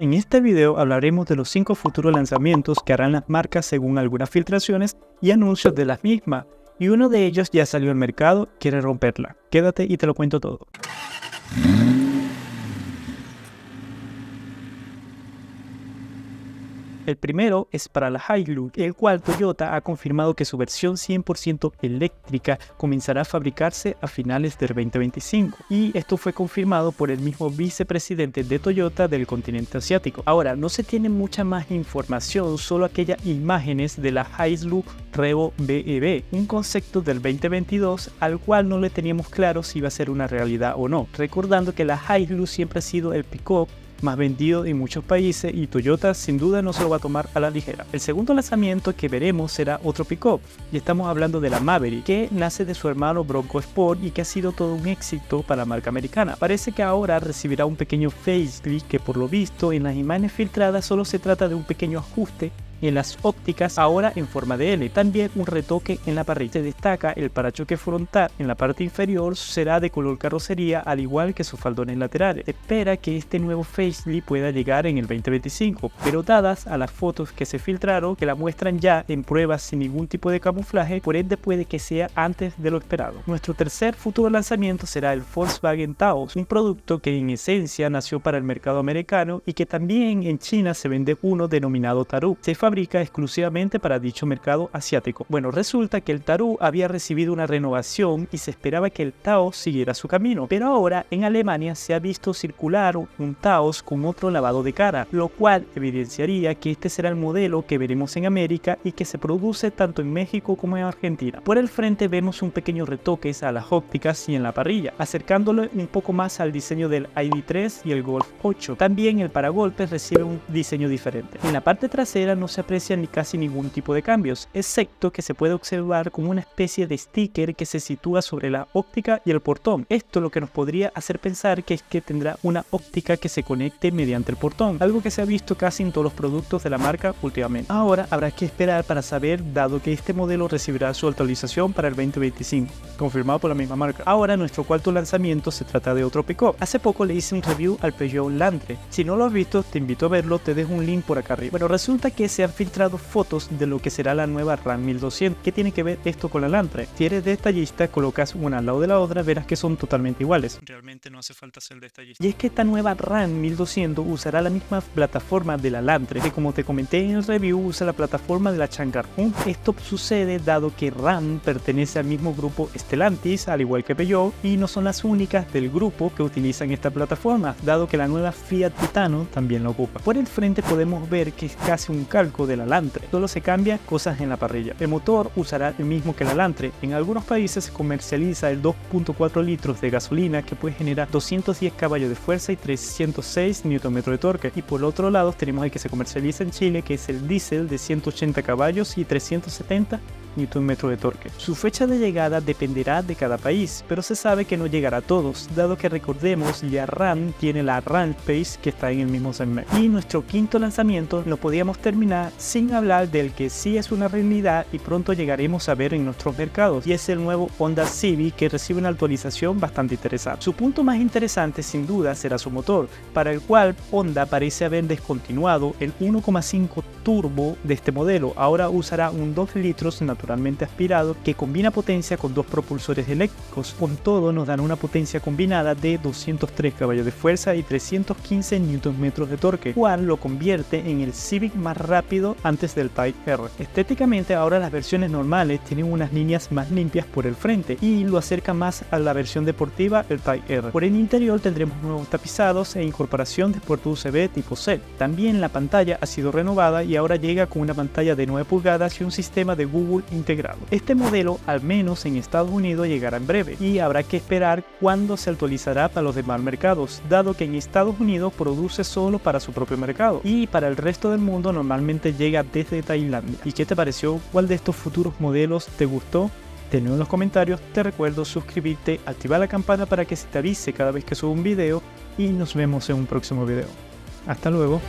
En este video hablaremos de los 5 futuros lanzamientos que harán las marcas según algunas filtraciones y anuncios de las mismas, y uno de ellos ya salió al mercado, quiere romperla. Quédate y te lo cuento todo. El primero es para la Hilux, el cual Toyota ha confirmado que su versión 100% eléctrica comenzará a fabricarse a finales del 2025, y esto fue confirmado por el mismo vicepresidente de Toyota del continente asiático. Ahora, no se tiene mucha más información, solo aquellas imágenes de la Hilux Revo BEV, un concepto del 2022 al cual no le teníamos claro si iba a ser una realidad o no, recordando que la Hilux siempre ha sido el pick-up más vendido en muchos países y Toyota sin duda no se lo va a tomar a la ligera. El segundo lanzamiento que veremos será otro pick-up, y estamos hablando de la Maverick, que nace de su hermano Bronco Sport y que ha sido todo un éxito para la marca americana. Parece que ahora recibirá un pequeño facelift que por lo visto en las imágenes filtradas solo se trata de un pequeño ajuste en las ópticas, ahora en forma de L. También un retoque en la parrilla. Se destaca el parachoque frontal en la parte inferior, será de color carrocería al igual que sus faldones laterales. Se espera que este nuevo facelift pueda llegar en el 2025, pero dadas a las fotos que se filtraron, que la muestran ya en pruebas sin ningún tipo de camuflaje, por ende puede que sea antes de lo esperado. Nuestro tercer futuro lanzamiento será el Volkswagen Taos, un producto que en esencia nació para el mercado americano y que también en China se vende uno denominado Tarú. Se fabrica exclusivamente para dicho mercado asiático. Bueno, resulta que el Tarú había recibido una renovación y se esperaba que el Taos siguiera su camino, pero ahora en Alemania se ha visto circular un Taos con otro lavado de cara, lo cual evidenciaría que este será el modelo que veremos en América y que se produce tanto en México como en Argentina. Por el frente vemos un pequeño retoque a las ópticas y en la parrilla, acercándolo un poco más al diseño del ID3 y el Golf 8. También el paragolpes recibe un diseño diferente. En la parte trasera no se aprecia ni casi ningún tipo de cambios, excepto que se puede observar como una especie de sticker que se sitúa sobre la óptica y el portón. Esto lo que nos podría hacer pensar que es que tendrá una óptica que se conecte mediante el portón, algo que se ha visto casi en todos los productos de la marca últimamente. Ahora habrá que esperar para saber, dado que este modelo recibirá su actualización para el 2025, confirmado por la misma marca. Ahora nuestro cuarto lanzamiento se trata de otro pick-up. Hace poco le hice un review al Peugeot Landtrek. Si no lo has visto, te invito a verlo, te dejo un link por acá arriba. Bueno, resulta que se han filtrado fotos de lo que será la nueva Ram 1200. ¿Qué tiene que ver esto con la Landtrek? Si eres detallista, colocas una al lado de la otra, verás que son totalmente iguales. Realmente no hace falta ser detallista. Y es que esta nueva Ram 1200 usará la misma plataforma de la Landtrek, que como te comenté en el review, usa la plataforma de la Changan. Esto sucede dado que Ram pertenece al mismo grupo Stellantis, al igual que Peugeot, y no son las únicas del grupo que utilizan esta plataforma, dado que la nueva Fiat Titano también la ocupa. Por el frente podemos ver que es casi un calco de la Landtrek, solo se cambian cosas en la parrilla. El motor usará el mismo que la Landtrek. En algunos países se comercializa el 2.4 litros de gasolina que puede generar 210 caballos de fuerza y 306 Nm de torque, y por otro lado tenemos el que se comercializa en Chile, que es el diésel de 180 caballos y 370 Nm de torque. Su fecha de llegada dependerá de cada país, pero se sabe que no llegará a todos, dado que recordemos ya Ram tiene la Rampage que está en el mismo segmento. Y nuestro quinto lanzamiento no podíamos terminar sin hablar del que sí es una realidad y pronto llegaremos a ver en nuestros mercados, y es el nuevo Honda Civic, que recibe una actualización bastante interesante. Su punto más interesante sin duda será su motor, para el cual Honda parece haber descontinuado el 1.5 turbo de este modelo. Ahora usará un 2 litros naturalmente aspirado que combina potencia con dos propulsores eléctricos. Con todo nos dan una potencia combinada de 203 caballos de fuerza y 315 Nm de torque, cual lo convierte en el Civic más rápido antes del Type R. Estéticamente ahora las versiones normales tienen unas líneas más limpias por el frente y lo acerca más a la versión deportiva, el Type R. Por el interior tendremos nuevos tapizados e incorporación de puerto USB tipo C. También la pantalla ha sido renovada y ahora llega con una pantalla de 9 pulgadas y un sistema de Google integrado. Este modelo, al menos en Estados Unidos, llegará en breve y habrá que esperar cuándo se actualizará para los demás mercados, dado que en Estados Unidos produce solo para su propio mercado y para el resto del mundo normalmente llega desde Tailandia. ¿Y qué te pareció? ¿Cuál de estos futuros modelos te gustó? Tenlo en los comentarios. Te recuerdo suscribirte, activar la campana para que se te avise cada vez que subo un video, y nos vemos en un próximo video. Hasta luego.